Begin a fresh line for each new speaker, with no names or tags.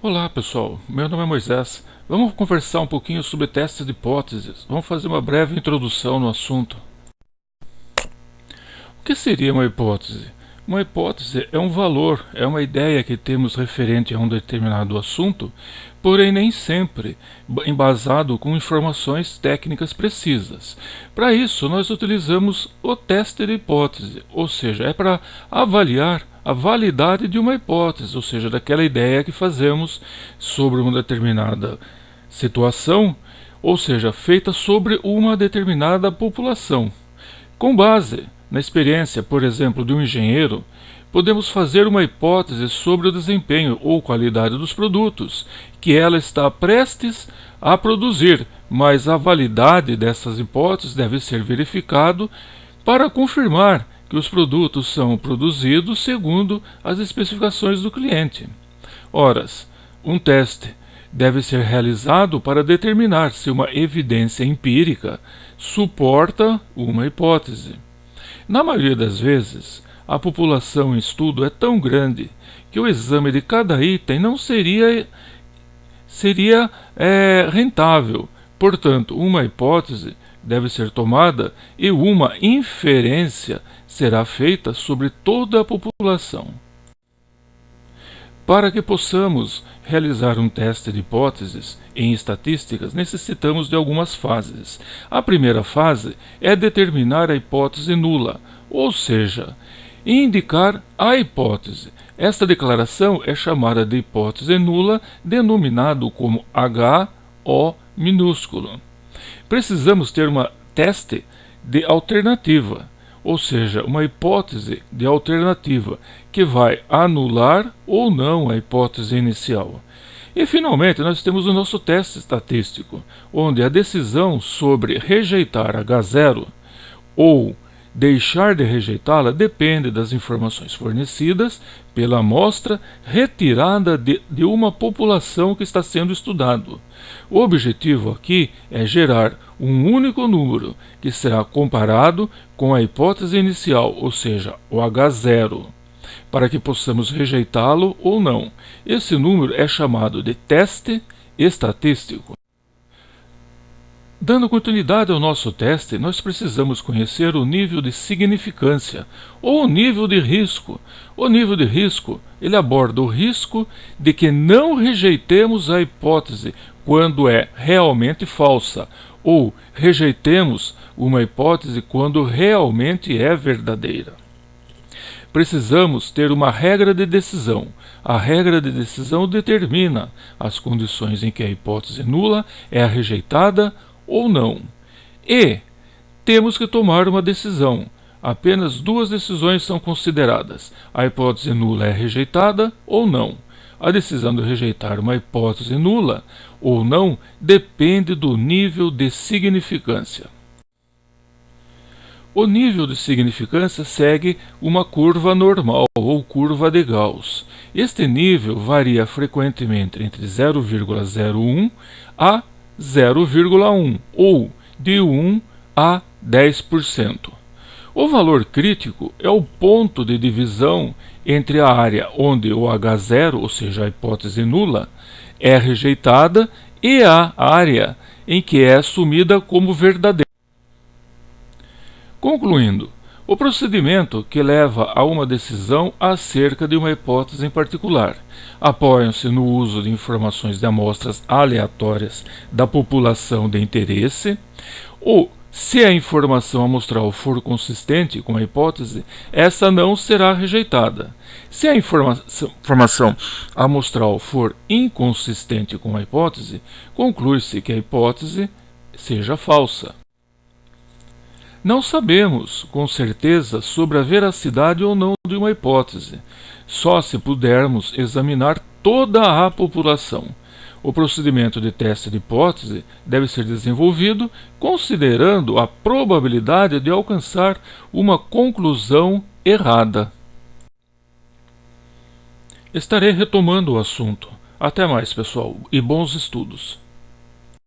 Olá pessoal, meu nome é Moisés. Vamos conversar um pouquinho sobre testes de hipóteses. Vamos fazer uma breve introdução no assunto. O que seria uma hipótese? Uma hipótese é um valor, é uma ideia que temos referente a um determinado assunto, porém nem sempre embasado com informações técnicas precisas. Para isso, nós utilizamos o teste de hipótese, ou seja, é para avaliar a validade de uma hipótese, ou seja, daquela ideia que fazemos sobre uma determinada situação, ou seja, feita sobre uma determinada população. Com base na experiência, por exemplo, de um engenheiro, podemos fazer uma hipótese sobre o desempenho ou qualidade dos produtos que ela está prestes a produzir, mas a validade dessas hipóteses deve ser verificado para confirmar que os produtos são produzidos segundo as especificações do cliente. Ora, um teste deve ser realizado para determinar se uma evidência empírica suporta uma hipótese. Na maioria das vezes, a população em estudo é tão grande que o exame de cada item não seria rentável. Portanto, uma hipótese deve ser tomada e uma inferência será feita sobre toda a população. Para que possamos realizar um teste de hipóteses em estatísticas, necessitamos de algumas fases. A primeira fase é determinar a hipótese nula, ou seja, indicar a hipótese. Esta declaração é chamada de hipótese nula, denominado como HO minúsculo. Precisamos ter uma teste de alternativa, ou seja, uma hipótese de alternativa que vai anular ou não a hipótese inicial. E finalmente nós temos o nosso teste estatístico, onde a decisão sobre rejeitar H0 ou deixar de rejeitá-la depende das informações fornecidas pela amostra retirada de uma população que está sendo estudado. O objetivo aqui é gerar um único número que será comparado com a hipótese inicial, ou seja, o H0, para que possamos rejeitá-lo ou não. Esse número é chamado de teste estatístico. Dando continuidade ao nosso teste, nós precisamos conhecer o nível de significância ou o nível de risco. O nível de risco, ele aborda o risco de que não rejeitemos a hipótese quando é realmente falsa, ou rejeitemos uma hipótese quando realmente é verdadeira. Precisamos ter uma regra de decisão. A regra de decisão determina as condições em que a hipótese nula é rejeitada ou não. E temos que tomar uma decisão. Apenas duas decisões são consideradas. A hipótese nula é rejeitada ou não. A decisão de rejeitar uma hipótese nula ou não depende do nível de significância. O nível de significância segue uma curva normal ou curva de Gauss. Este nível varia frequentemente entre 0,01 a 0,1 ou de 1 a 10%. O valor crítico é o ponto de divisão entre a área onde o H0, ou seja, a hipótese nula, é rejeitada e a área em que é assumida como verdadeira. Concluindo, o procedimento que leva a uma decisão acerca de uma hipótese em particular apoiam-se no uso de informações de amostras aleatórias da população de interesse, ou, se a informação amostral for consistente com a hipótese, essa não será rejeitada. Se a informação amostral for inconsistente com a hipótese, conclui-se que a hipótese seja falsa. Não sabemos com certeza sobre a veracidade ou não de uma hipótese, só se pudermos examinar toda a população. O procedimento de teste de hipótese deve ser desenvolvido considerando a probabilidade de alcançar uma conclusão errada. Estarei retomando o assunto. Até mais, pessoal, e bons estudos!